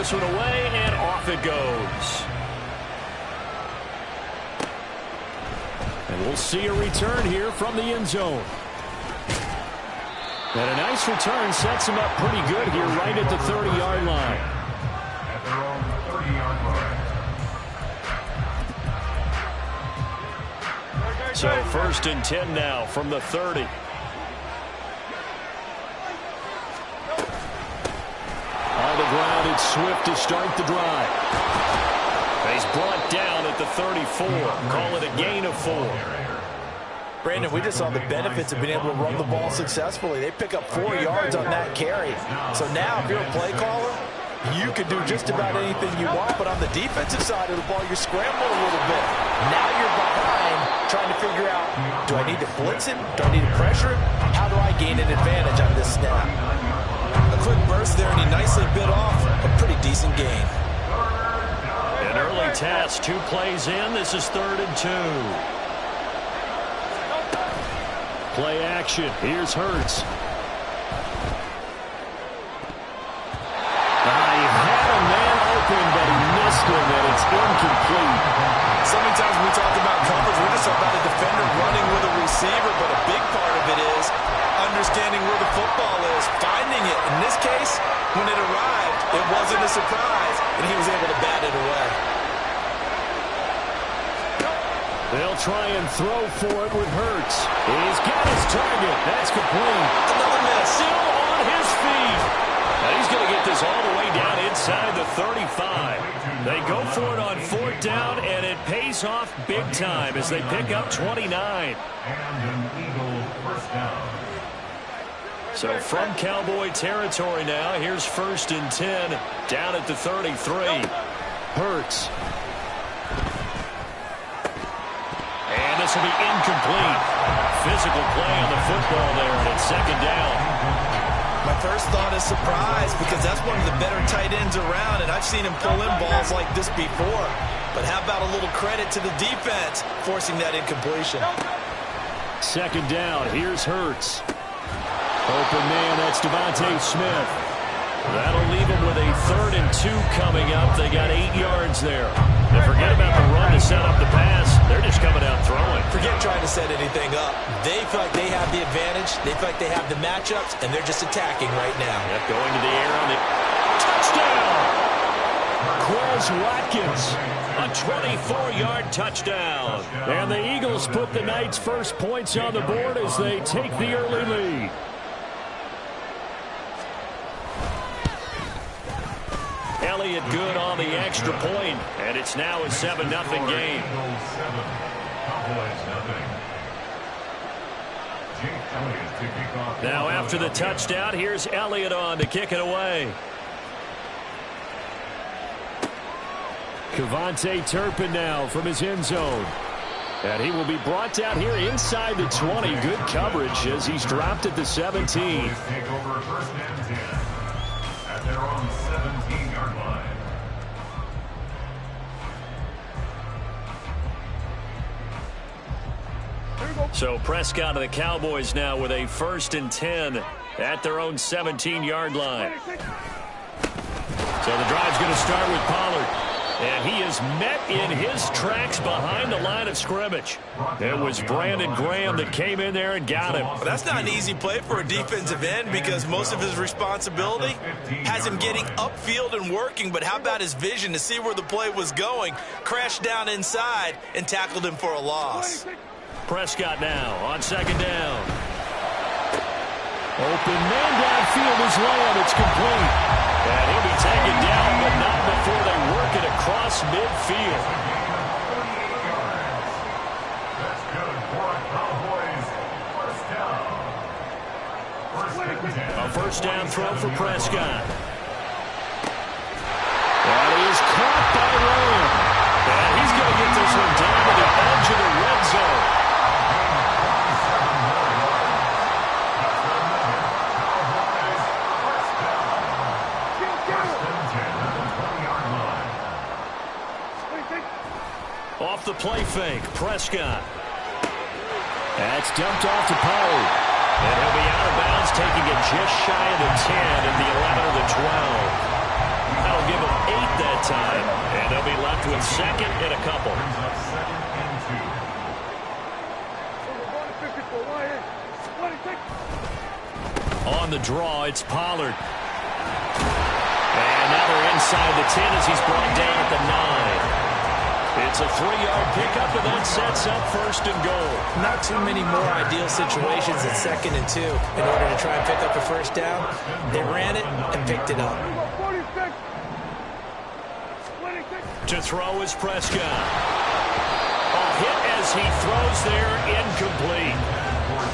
this one away, and off it goes. And we'll see a return here from the end zone. And a nice return sets him up pretty good here right at the 30-yard line. At their own 30-yard line. So 1st and 10 now from the 30. On the ground, it's Swift to start the drive. He's brought down at the 34. Call it a gain of 4. Brandon, we just saw the benefits of being able to run the ball successfully. They pick up 4 yards on that carry. So now, if you're a play caller, you can do just about anything you want. But on the defensive side of the ball, you're scrambling a little bit. Now you're behind, trying to figure out, do I need to blitz him? Do I need to pressure him? How do I gain an advantage on this snap? A quick burst there, and he nicely bit off a pretty decent gain. An early task, 2 plays in. This is 3rd and 2. Play action. Here's Hurts. He had a man open, but he missed him, and it's incomplete. So many times when we talk about coverage, we're just about a defender running with a receiver, but a big part of it is understanding where the football is, finding it. In this case, when it arrived, it wasn't a surprise, and he was able to bat it away. They'll try and throw for it with Hurts. He's got his target. That's complete. Another miss. Still on his feet. Now he's going to get this all the way down inside the 35. They go for it on 4th down, and it pays off big time as they pick up 29. And an Eagle first down. So from Cowboy territory now, here's 1st and 10 down at the 33. Hurts. And this will be incomplete. Physical play on the football there, and it's 2nd down. My first thought is surprise, because that's one of the better tight ends around, and I've seen him pull in balls like this before. But how about a little credit to the defense forcing that incompletion? 2nd down. Here's Hurts. Open man, that's Devontae Smith. That'll leave him with a 3rd and 2 coming up. They got 8 yards there. They forget about the run to set up the pass. They're just coming out throwing. Forget trying to set anything up. They feel like they have the advantage. They feel like they have the matchups, and they're just attacking right now. Yep, going to the air on the touchdown. Quez Watkins, a 24-yard touchdown. And the Eagles put the night's first points on the board as they take the early lead. Elliott good on the extra point, and it's now a 7-0 game. Now after the touchdown, here's Elliott on to kick it away. Kevontae Turpin now from his end zone. And he will be brought down here inside the 20. Good coverage as he's dropped at the 17. Take over 1st and 10 at their own 17-yard line. So Prescott and the Cowboys now with a 1st and 10 at their own 17-yard line. So the drive's going to start with Pollard. And he is met in his tracks behind the line of scrimmage. It was Brandon Graham that came in there and got him. Well, that's not an easy play for a defensive end, because most of his responsibility has him getting upfield and working. But how about his vision to see where the play was going? Crashed down inside and tackled him for a loss. Prescott now on 2nd down. Open man downfield is Lamb. It's complete. And he'll be taken down, but not before they work it across midfield. That's good for a Cowboys first down. 1st and 10. A 1st down throw for Prescott. That is caught by Lamb. And he's going to get this one down to the edge of the red zone. Off the play fake, Prescott. That's dumped off to Pollard. And he'll be out of bounds, taking it just shy of the 10 and the 11 of the 12. That'll give him that time. And they'll be left with second and a couple. On the draw, it's Pollard. And now they're inside the 10 as he's brought down at the 9. It's a 3-yard pickup, and that sets up first and goal. Not too many more ideal situations at 2nd and 2 in order to try and pick up a first down. They ran it and picked it up. To throw is Prescott. A hit as he throws there, incomplete.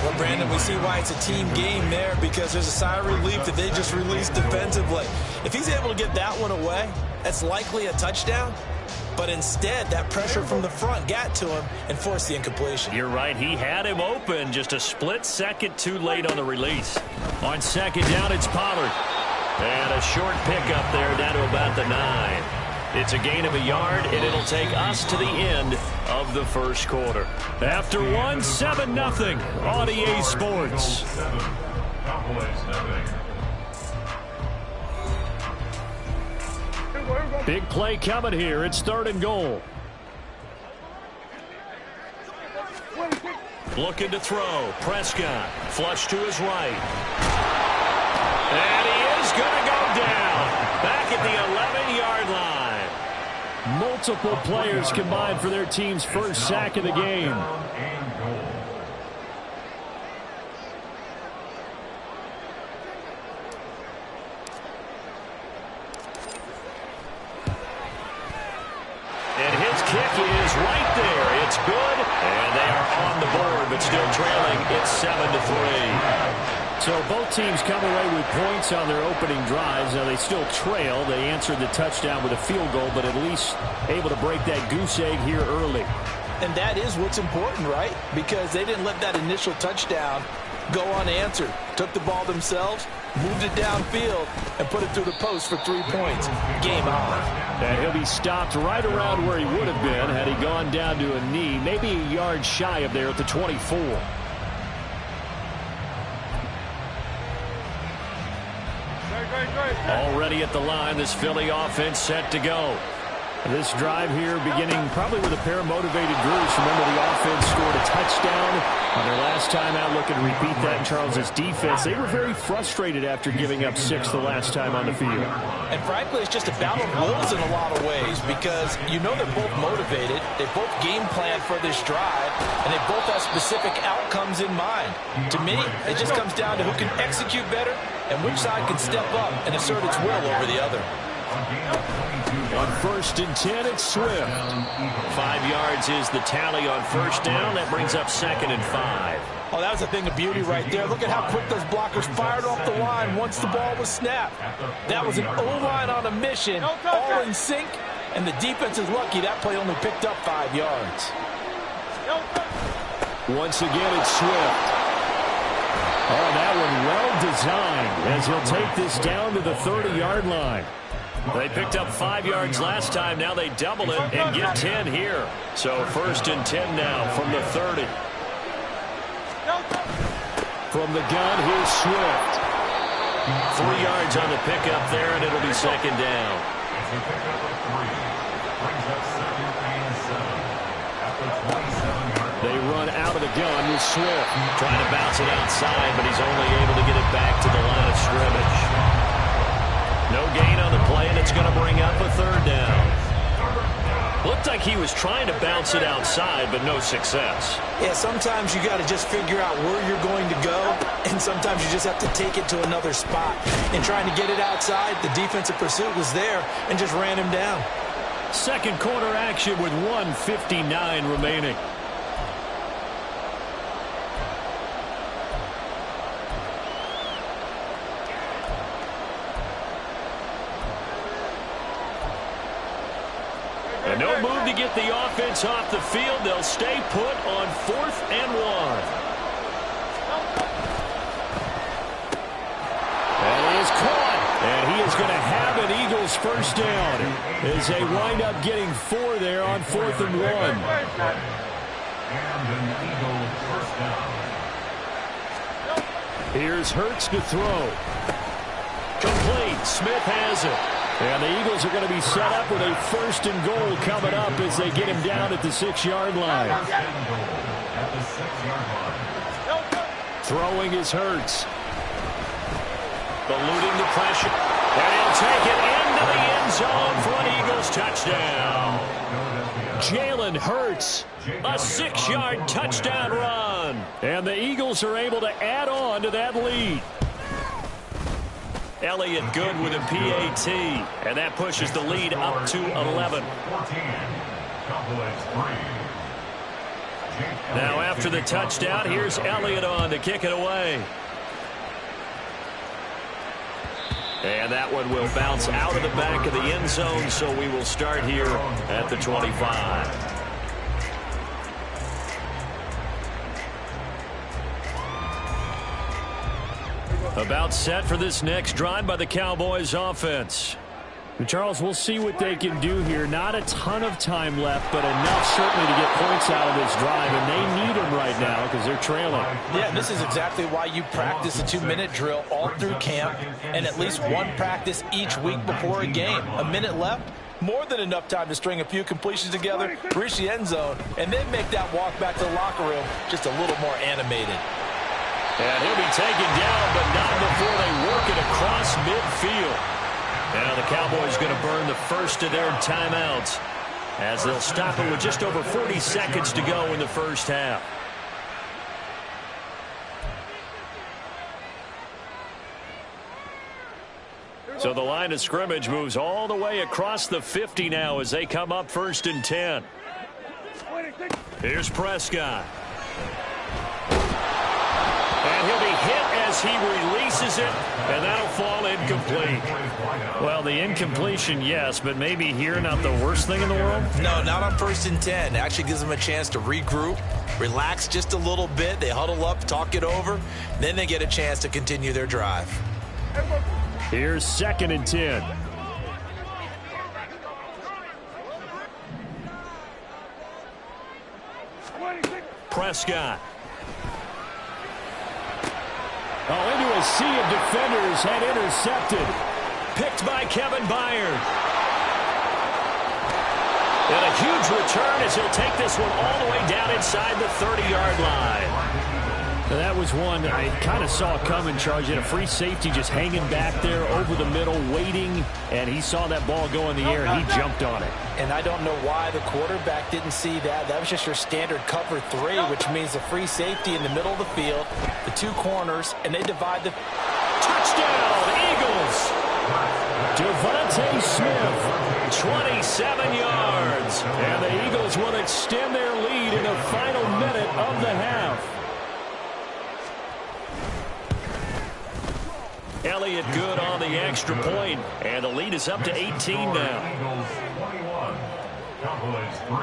Well, Brandon, we see why it's a team game there, because there's a sigh of relief that they just released defensively. If he's able to get that one away, that's likely a touchdown. But instead, that pressure from the front got to him and forced the incompletion. You're right. He had him open, just a split second too late on the release. On second down, it's Pollard. And a short pickup there down to about the 9. It's a gain of a yard, and it'll take us to the end of the first quarter. After one, 7-0 on EA Sports. Big play coming here. It's 3rd and goal. Looking to throw. Prescott. Flush to his right. And he is going to go down. Back at the 11-yard line. Multiple players combined for their team's first sack of the game. And his kick is right there. It's good. And they are on the board, but still trailing. It's 7-3. So both teams come away with points on their opening drives. Now they still trail. They answered the touchdown with a field goal, but at least able to break that goose egg here early. And that is what's important, right? Because they didn't let that initial touchdown go unanswered. Took the ball themselves, moved it downfield, and put it through the post for 3 points. Game on. And he'll be stopped right around where he would have been had he gone down to a knee, maybe a yard shy of there at the 24. Already at the line, this Philly offense set to go. This drive here beginning probably with a pair of motivated groups. Remember, the offense scored a touchdown on their last time out. Looking to repeat that in Charles's defense. They were very frustrated after giving up 6 the last time on the field. And frankly, it's just a battle of wills in a lot of ways, because you know they're both motivated. They both game plan for this drive, and they both have specific outcomes in mind. To me, it just comes down to who can execute better and which side can step up and assert its will over the other. On 1st and 10, it's Swift. 5 yards is the tally on first down. That brings up 2nd and 5. Oh, that was a thing of beauty right there. Look at how quick those blockers fired off the line once the ball was snapped. That was an O-line on a mission, all in sync, and the defense is lucky that play only picked up 5 yards. Once again, it's Swift. Oh, that one well designed as he'll take this down to the 30-yard line. They picked up 5 yards last time. Now they double it and get 10 here. So 1st and 10 now from the 30. From the gun, here's Swift. 3 yards on the pickup there, and it'll be 2nd down. They run out of the gun with Swift. Trying to bounce it outside, but he's only able to get it back to the line of scrimmage. No gain on the play, and it's going to bring up a 3rd down. Looked like he was trying to bounce it outside, but no success. Yeah, sometimes you got to just figure out where you're going to go, and sometimes you just have to take it to another spot. In trying to get it outside, the defensive pursuit was there and just ran him down. Second quarter action with 1:59 remaining. And no move to get the offense off the field. They'll stay put on 4th and 1. And he is caught. And he is going to have an Eagles first down as they wind up getting 4 there on 4th and 1. And an Eagle first down. Here's Hurts to throw. Complete. Smith has it. And the Eagles are going to be set up with a 1st and goal coming up as they get him down at the 6-yard line. Throwing is Hurts. Eluding the pressure. And he'll take it into the end zone for an Eagles touchdown. Jalen Hurts, a 6-yard touchdown run. And the Eagles are able to add on to that lead. Elliott good with a PAT. And that pushes the lead up to 11. Now after the touchdown, here's Elliott on to kick it away. And that one will bounce out of the back of the end zone, so we will start here at the 25. About set for this next drive by the Cowboys offense. Charles, we'll see what they can do here. Not a ton of time left, but enough certainly to get points out of this drive, and they need them right now because they're trailing. Yeah, this is exactly why you practice a 2-minute drill all through camp and at least one practice each week before a game. A minute left, more than enough time to string a few completions together, reach the end zone, and then make that walk back to the locker room just a little more animated. And he'll be taken down, but not before they work it across midfield. Now the Cowboys going to burn the first of their timeouts as they'll stop it with just over 40 seconds to go in the first half. So the line of scrimmage moves all the way across the 50 now as they come up 1st and 10. Here's Prescott. And he'll be hit as he releases it, and that'll fall incomplete. Well, the incompletion, yes, but maybe here not the worst thing in the world? No, not on 1st and 10. It actually gives them a chance to regroup, relax just a little bit. They huddle up, talk it over, then they get a chance to continue their drive. Here's 2nd and 10. Prescott. Oh, into a sea of defenders and intercepted. Picked by Kevin Byard. And a huge return as he'll take this one all the way down inside the 30-yard line. That was one I kind of saw coming, Charles. He had a free safety just hanging back there over the middle, waiting, and he saw that ball go in the air, and he jumped on it. And I don't know why the quarterback didn't see that. That was just your standard cover 3, which means the free safety in the middle of the field, the 2 corners, and they divide the... Touchdown, Eagles! Devontae Smith, 27 yards. And the Eagles will extend their lead in the final minute of the half. Elliott good on the extra point, and the lead is up to 18 now. Eagles 21, Cowboys 3.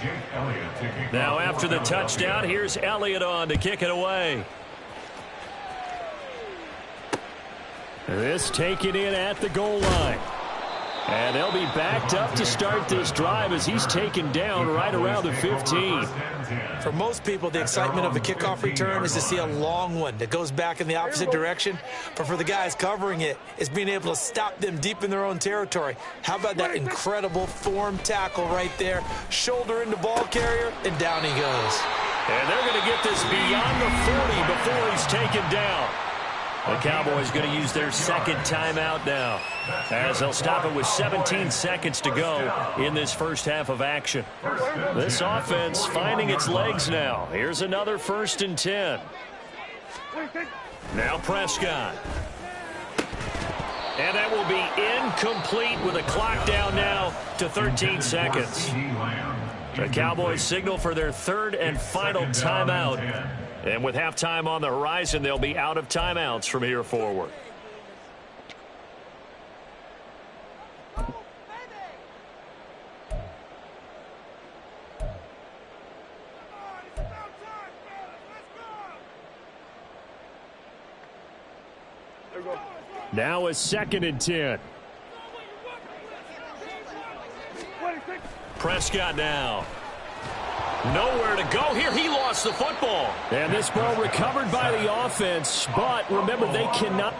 Jake Elliott taking Now after the touchdown, here's Elliott on to kick it away. This taken in at the goal line. And they'll be backed up to start this drive as he's taken down right around the 15. For most people, the excitement of a kickoff return is to see a long one that goes back in the opposite direction. But for the guys covering it, it's being able to stop them deep in their own territory. How about that incredible form tackle right there? Shoulder into ball carrier, and down he goes. And they're going to get this beyond the 40 before he's taken down. The Cowboys going to use their 2nd timeout now as they'll stop it with 17 seconds to go in this first half of action. This offense finding its legs now. Here's another 1st and 10. Now Prescott. And that will be incomplete with a clock down now to 13 seconds. The Cowboys signal for their 3rd and final timeout. And with halftime on the horizon, they'll be out of timeouts from here forward. Now a 2nd and 10. Prescott now. Nowhere to go here. He lost the football. And this ball recovered by the offense. But remember, they cannot.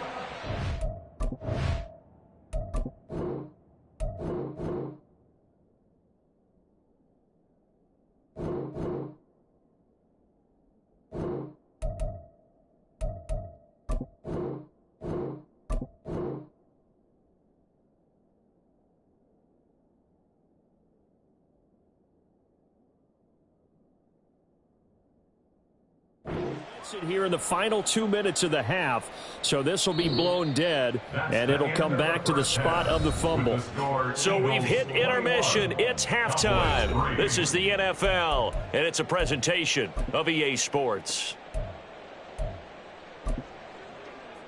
Here in the final 2 minutes of the half, so this will be blown dead, and it'll come back to the spot of the fumble. So we've hit intermission. It's halftime. This is the NFL, and it's a presentation of EA Sports.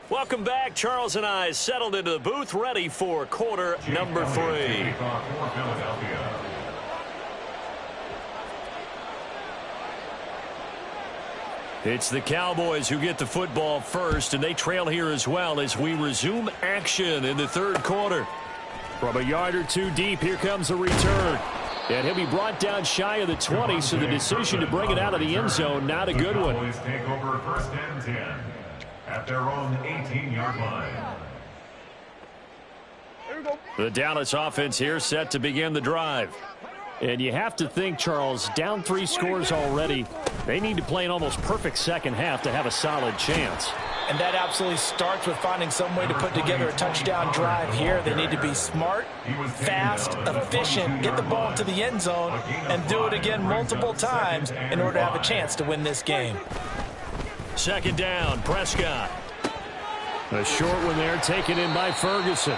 Welcome back. Charles and I settled into the booth, ready for quarter number 3. It's the Cowboys who get the football first, and they trail here as well as we resume action in the third quarter. From a yard or two deep, here comes the return. And he'll be brought down shy of the 20, so the decision to bring it out of the end zone, not a good one. Cowboys take over first and 10 at their own 18-yard line. The Dallas offense here set to begin the drive. And you have to think, Charles, down 3 scores already. They need to play an almost perfect second half to have a solid chance. And that absolutely starts with finding some way to put together a touchdown drive here. They need to be smart, fast, efficient, get the ball into the end zone, and do it again multiple times in order to have a chance to win this game. Second down, Prescott. A short one there, taken in by Ferguson.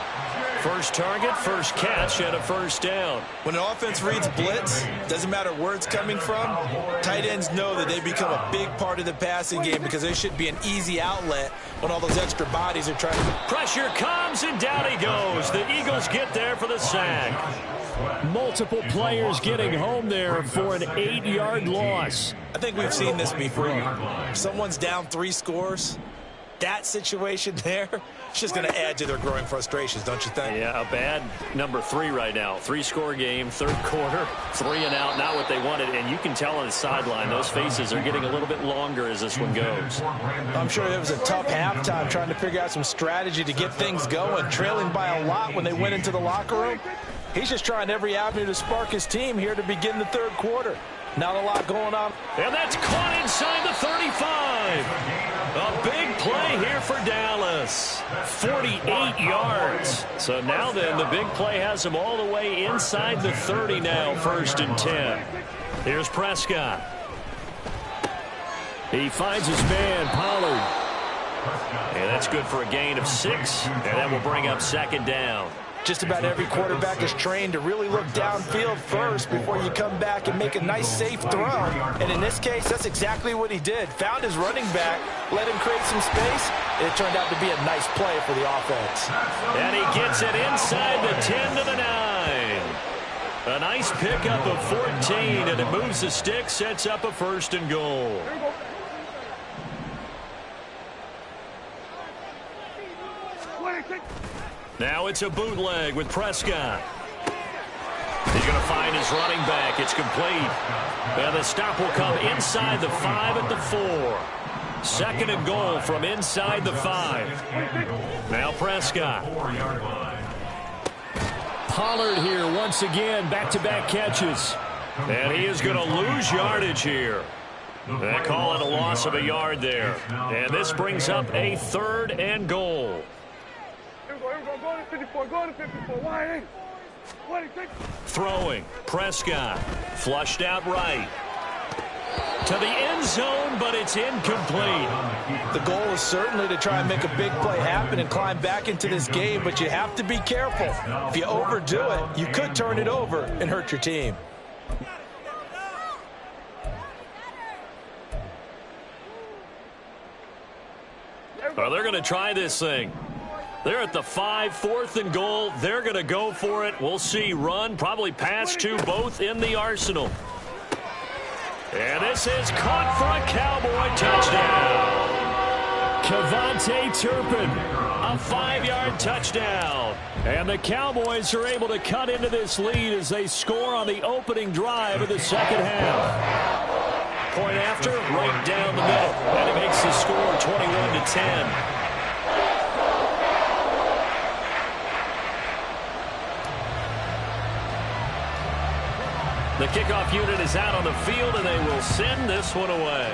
First target, first catch, and a first down. When an offense reads blitz, doesn't matter where it's coming from, tight ends know that they become a big part of the passing game because they should be an easy outlet when all those extra bodies are trying to... Pressure comes, and down he goes. The Eagles get there for the sack. Multiple players getting home there for an 8-yard loss. I think we've seen this before. If someone's down 3 scores, that situation there, it's just going to add to their growing frustrations, don't you think? Yeah, a bad number 3 right now. 3-score game, third quarter, 3 and out, not what they wanted. And you can tell on the sideline, those faces are getting a little bit longer as this one goes. I'm sure it was a tough halftime trying to figure out some strategy to get things going, trailing by a lot when they went into the locker room. He's just trying every avenue to spark his team here to begin the third quarter. Not a lot going on. And that's caught inside the 35. A big play here for Dallas. 48 yards. So now then, the big play has him all the way inside the 30 now, first and 10. Here's Prescott. He finds his man, Pollard. And that's good for a gain of 6. And that will bring up second down. Just about every quarterback is trained to really look downfield first before you come back and make a nice, safe throw. And in this case, that's exactly what he did. Found his running back, let him create some space, and it turned out to be a nice play for the offense. And he gets it inside the 10 to the 9. A nice pickup of 14, and it moves the stick, sets up a first and goal. Now it's a bootleg with Prescott. He's going to find his running back. It's complete. And the stop will come inside the 5 at the 4. Second and goal from inside the 5. Now Prescott. Pollard here once again, back-to-back catches. And he is going to lose yardage here. They call it a loss of a yard there. And this brings up a third and goal. Throwing, Prescott, flushed out right. To the end zone, but it's incomplete. The goal is certainly to try and make a big play happen and climb back into this game, but you have to be careful. If you overdo it, you could turn it over and hurt your team. Well, they're going to try this thing. They're at the 5, 4th and goal. They're going to go for it. We'll see. Run, probably pass to both in the arsenal. And this is caught for a Cowboy touchdown. Kevontae Turpin, a 5-yard touchdown. And the Cowboys are able to cut into this lead as they score on the opening drive of the second half. Point after, right down the middle. And it makes the score 21-10. The kickoff unit is out on the field, and they will send this one away.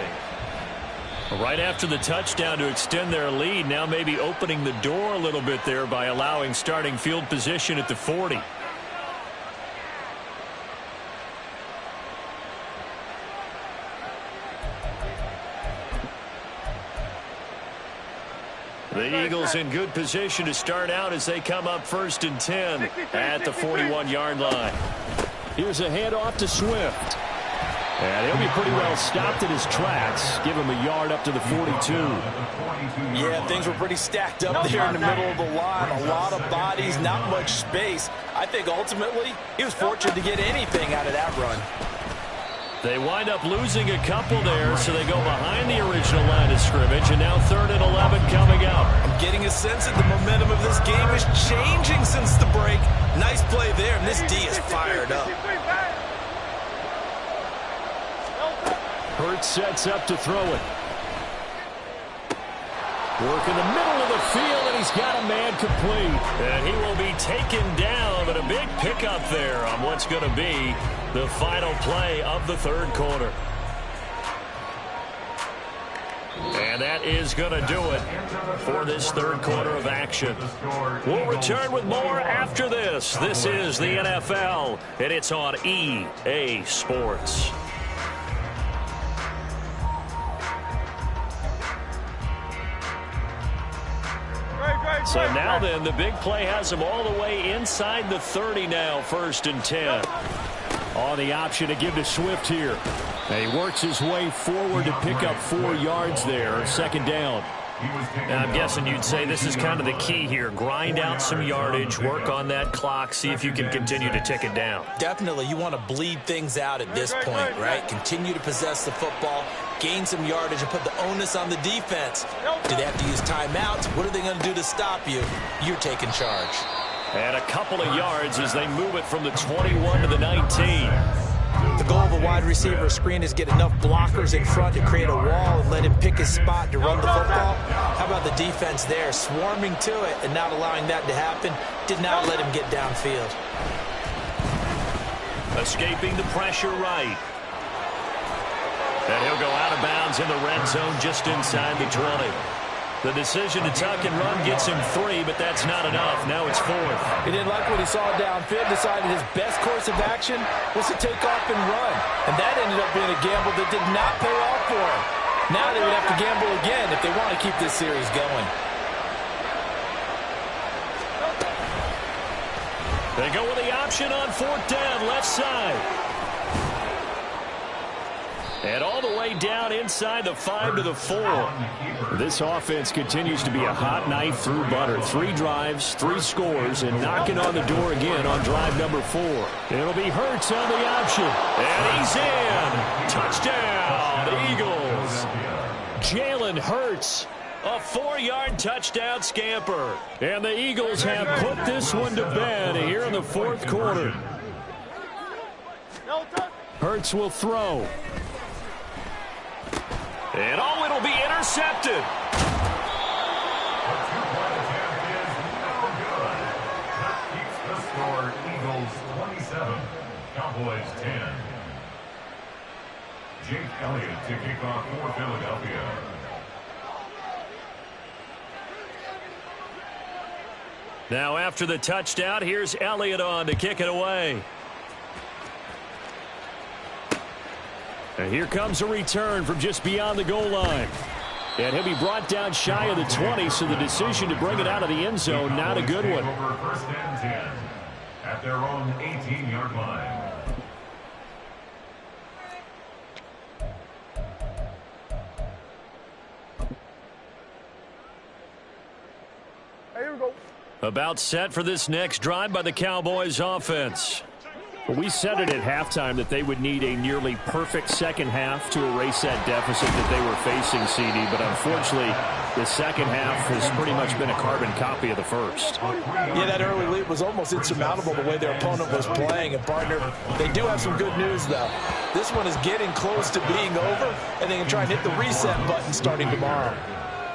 Right after the touchdown to extend their lead, now maybe opening the door a little bit there by allowing starting field position at the 40. The Eagles in good position to start out as they come up 1st and 10 at the 41-yard line. Here's a handoff to Swift. And he'll be pretty well stopped in his tracks. Give him a yard up to the 42. Yeah, things were pretty stacked up there in the middle of the line. A lot of bodies, not much space. I think ultimately he was fortunate to get anything out of that run. They wind up losing a couple there, so they go behind the original line of scrimmage, and now 3rd and 11 coming up. I'm getting a sense that the momentum of this game is changing since the break. Nice play there, and this D is fired up. Hurts sets up to throw it. Work in the middle of the field, and he's got a man complete. And he will be taken down, but a big pickup there on what's going to be the final play of the 3rd quarter. And that is going to do it for this 3rd quarter of action. We'll return with more after this. This is the NFL, and it's on EA Sports. So now then, the big play has him all the way inside the 30 now, 1st and 10. On the option to give to Swift here. And he works his way forward to pick up 4 yards there, 2nd down. And I'm guessing you'd say this is kind of the key here. Grind out some yardage, work on that clock, see if you can continue to tick it down. Definitely, you want to bleed things out at this point, right? Continue to possess the football, gain some yardage, and put the onus on the defense. Do they have to use timeouts? What are they going to do to stop you? You're taking charge. And a couple of yards as they move it from the 21 to the 19. The goal of a wide receiver screen is get enough blockers in front to create a wall and let him pick his spot to run the football. How about the defense there, swarming to it and not allowing that to happen? Did not let him get downfield. Escaping the pressure right. And he'll go out of bounds in the red zone just inside the 20. The decision to tuck and run gets him 3, but that's not enough. Now it's 4th. He didn't like what he saw downfield, decided his best course of action was to take off and run. And that ended up being a gamble that did not pay off for him. Now they would have to gamble again if they want to keep this series going. They go with the option on 4th down, left side. And all the way down inside the 5 to the 4. This offense continues to be a hot knife through butter. 3 drives, 3 scores, and knocking on the door again on drive number 4. It'll be Hurts on the option. And he's in. Touchdown, Eagles. Jalen Hurts. A 4-yard touchdown scamper. And the Eagles have put this one to bed here in the 4th quarter. Hurts will throw. And oh, it'll be intercepted. The 2-point attempt is no good. That keeps the score Eagles 27, Cowboys 10. Jake Elliott to kick off for Philadelphia. Now after the touchdown, here's Elliott on to kick it away. And here comes a return from just beyond the goal line. And he'll be brought down shy of the 20, so the decision to bring it out of the end zone, not a good one. Over 1st and 10 at their own 18-yard line. Here we go. About set for this next drive by the Cowboys offense. We said it at halftime that they would need a nearly perfect second half to erase that deficit that they were facing, CD. But unfortunately, the second half has pretty much been a carbon copy of the first. Yeah, that early lead was almost insurmountable the way their opponent was playing. And, partner, they do have some good news, though. This one is getting close to being over, and they can try and hit the reset button starting tomorrow.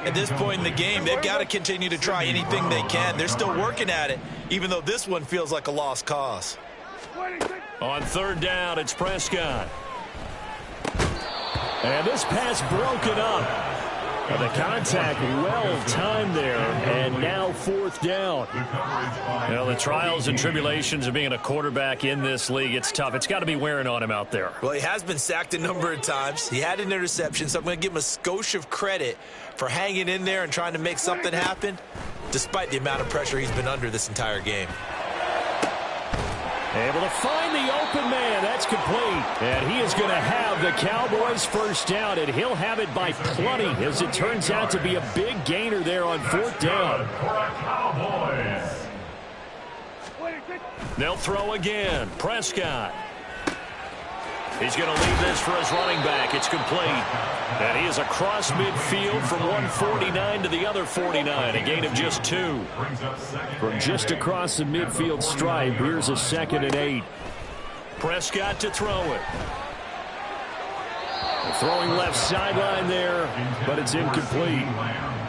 At this point in the game, they've got to continue to try anything they can. They're still working at it, even though this one feels like a lost cause. On 3rd down, it's Prescott. And this pass broken up. The contact well timed there, and now fourth down. Well, the trials and tribulations of being a quarterback in this league, it's tough. It's got to be wearing on him out there. Well, he has been sacked a number of times. He had an interception, so I'm going to give him a skosh of credit for hanging in there and trying to make something happen, despite the amount of pressure he's been under this entire game. Able to find the open man. That's complete. And he is going to have the Cowboys first down, and he'll have it by plenty, as it turns out to be a big gainer there on fourth down. They'll throw again. Prescott. He's going to leave this for his running back. It's complete. And he is across midfield from 149 to the other 49. A gain of just 2. From just across the midfield stripe, here's a 2nd and 8. Prescott to throw it. Throwing left sideline there, but it's incomplete.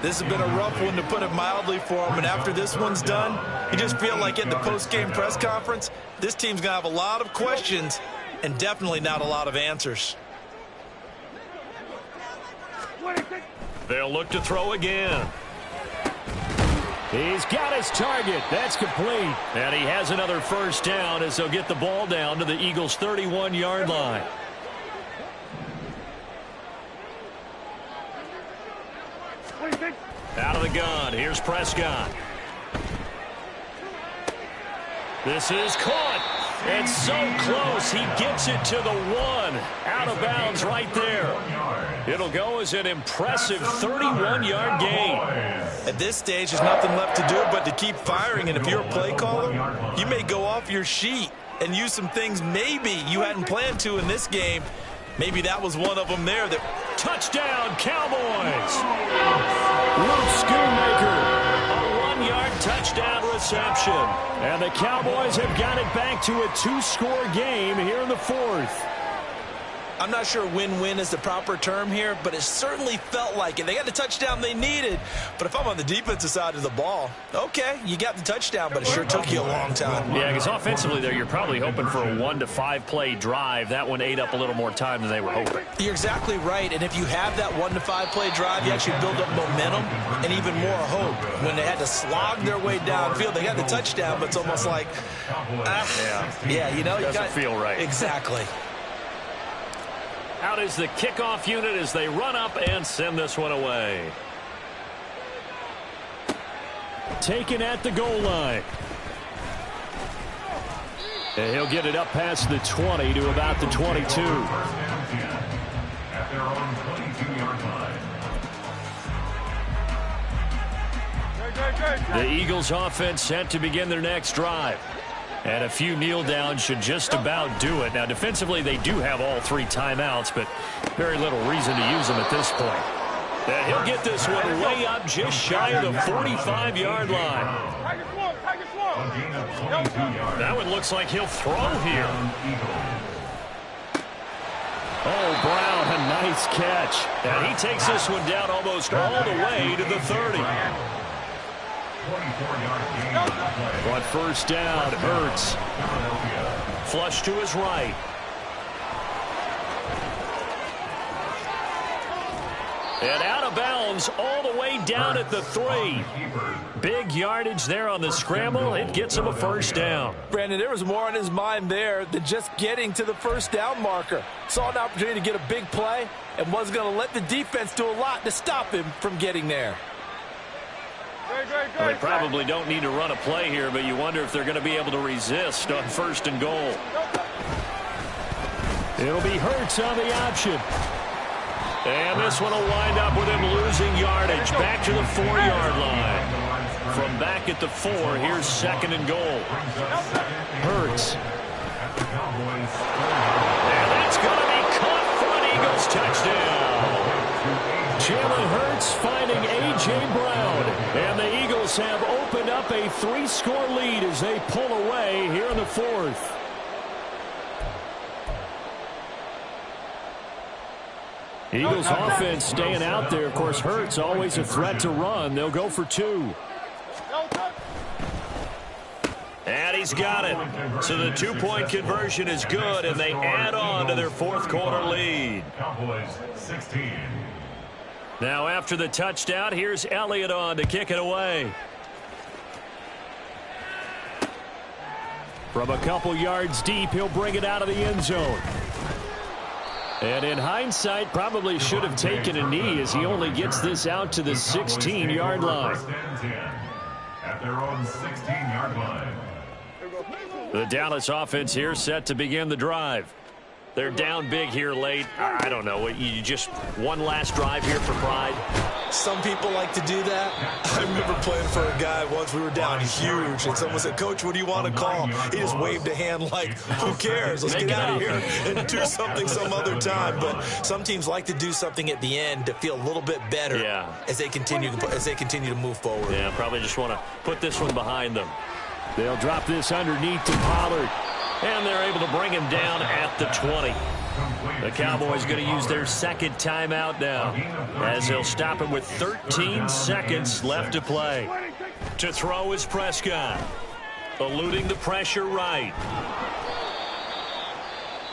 This has been a rough one, to put it mildly, for him. And after this one's done, you just feel like at the post-game press conference, this team's going to have a lot of questions and definitely not a lot of answers. They'll look to throw again. He's got his target. That's complete. And he has another first down as they'll get the ball down to the Eagles' 31-yard line. Out of the gun. Here's Prescott. This is caught. It's so close. He gets it to the 1. Out of bounds right there. It'll go as an impressive 31-yard gain. At this stage, there's nothing left to do but to keep firing. And if you're a play caller, you may go off your sheet and use some things maybe you hadn't planned to in this game. Maybe that was one of them there. Touchdown, Cowboys. Luke Schoonmaker. A 1-yard touchdown reception. And the Cowboys have got it back to a 2-score game here in the 4th. I'm not sure win-win is the proper term here, but it certainly felt like it. They got the touchdown they needed, but if I'm on the defensive side of the ball, okay, you got the touchdown, but it sure took you a long time. Yeah, because offensively there, you're probably hoping for a 1 to 5 play drive. That one ate up a little more time than they were hoping. You're exactly right, and if you have that 1 to 5 play drive, you actually build up momentum and even more hope. When they had to slog their way downfield, they got the touchdown, but it's almost like, yeah, you know, you doesn't feel right. Exactly. Out is the kickoff unit as they run up and send this one away. Taken at the goal line. And he'll get it up past the 20 to about the 22. At their own 22-yard line. The Eagles offense set to begin their next drive. And a few kneel downs should just about do it. Now, defensively, they do have all 3 timeouts, but very little reason to use them at this point. And he'll get this one way up just shy of the 45-yard line. That one looks like he'll throw here. Oh, Brown, a nice catch. And he takes this one down almost all the way to the 30. But first down, Hurts. Flush to his right. And out of bounds all the way down at the 3. Big yardage there on the scramble. It gets him a first down. Brandon, there was more on his mind there than just getting to the first down marker. Saw an opportunity to get a big play and was going to let the defense do a lot to stop him from getting there. Well, they probably don't need to run a play here, but you wonder if they're going to be able to resist on 1st and goal. It'll be Hurts on the option. And this one will wind up with him losing yardage back to the 4-yard line. From back at the 4, here's 2nd and goal. Hurts. And that's going to be caught for an Eagles touchdown. Jalen Hurts finding A.J. Brown. And the Eagles have opened up a 3-score lead as they pull away here in the 4th. Eagles offense staying out there. Of course, Hurts always a threat to run. They'll go for 2. And he's got it. So the 2-point conversion is good, and they add on to their 4th quarter lead. Cowboys 16. Now after the touchdown, here's Elliott on to kick it away. From a couple yards deep, he'll bring it out of the end zone. And in hindsight, probably should have taken a knee as he only gets this out to the 16-yard line. At their own 16-yard line. The Dallas offense here set to begin the drive. They're down big here late. I don't know. You just one last drive here for pride? Some people like to do that. I remember playing for a guy once. We were down huge, and someone said, "Coach, what do you want to call?" He just waved a hand like, "Who cares? Let's get out of here and do something some other time." But some teams like to do something at the end to feel a little bit better as they continue to move forward. Yeah, probably just want to put this one behind them. They'll drop this underneath to Pollard. And they're able to bring him down at the 20. The Cowboys going to use their second timeout now as they'll stop him with 13 seconds left to play. To throw is Prescott. Eluding the pressure right.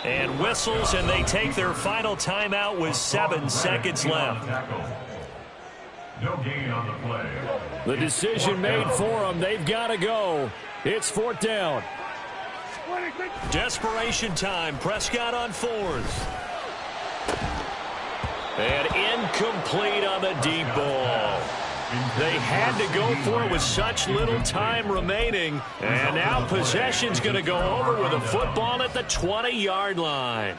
And whistles, and they take their final timeout with 7 seconds left. No gain on the play. The decision made for them. They've got to go. It's 4th down. Desperation time. Prescott on 4th. And incomplete on the deep ball. They had to go for it with such little time remaining. And now possession's going to go over with a football at the 20-yard line.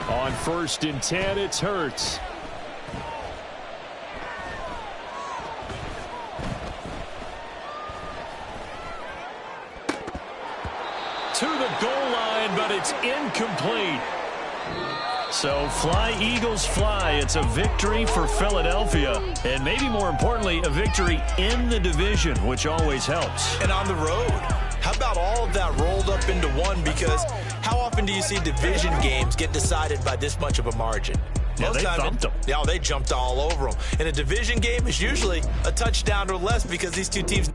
On 1st and 10, it's Hurts. To the goal line, but it's incomplete. So fly, Eagles, fly. It's a victory for Philadelphia. And maybe more importantly, a victory in the division, which always helps. And on the road. How about all of that rolled up into one? Because how often do you see division games get decided by this much of a margin? Yeah, they thumped them. Yeah, they jumped all over them. And a division game is usually a touchdown or less because these two teams...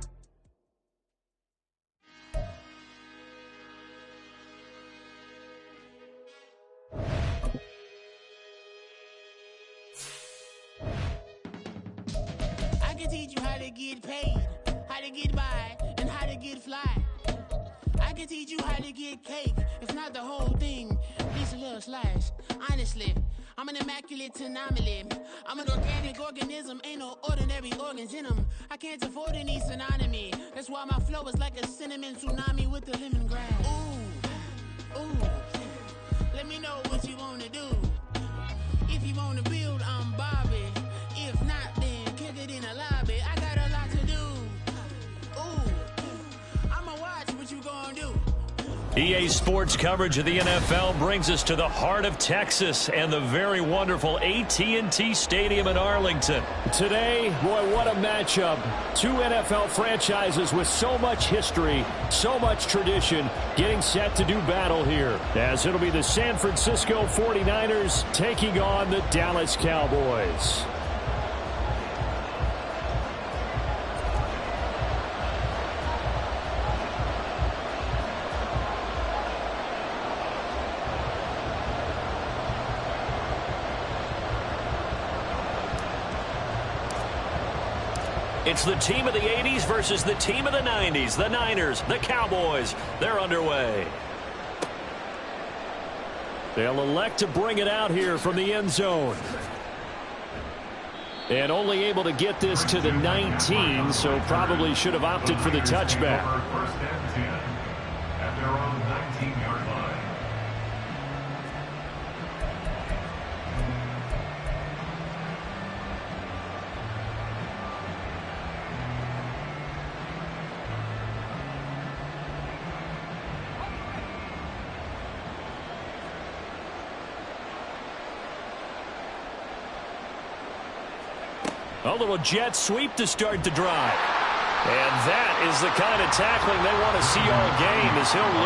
I can teach you how to get paid, how to get by, and how to get fly. I can teach you how to get cake, if not the whole thing, at least a little slice. Honestly, I'm an immaculate anomaly. I'm an organic organism, ain't no ordinary organs in them. I can't afford any synonymy. That's why my flow is like a cinnamon tsunami with the lemongrass. Ooh, ooh, let me know what you wanna do. If you wanna build, I'm Bobby. If not, then kick it in the lobby. I got a lot to do. Ooh, I'ma watch what you gonna do. EA Sports coverage of the NFL brings us to the heart of Texas and the very wonderful AT&T Stadium in Arlington. Today, boy, what a matchup. Two NFL franchises with so much history, so much tradition, getting set to do battle here. As it'll be the San Francisco 49ers taking on the Dallas Cowboys. It's the team of the 80s versus the team of the 90s. The Niners, the Cowboys, they're underway. They'll elect to bring it out here from the end zone. And only able to get this to the 19, so probably should have opted for the touchback. 1st and 10 at their own 19-yard line. A little jet sweep to start the drive. And that is the kind of tackling they want to see all game as he'll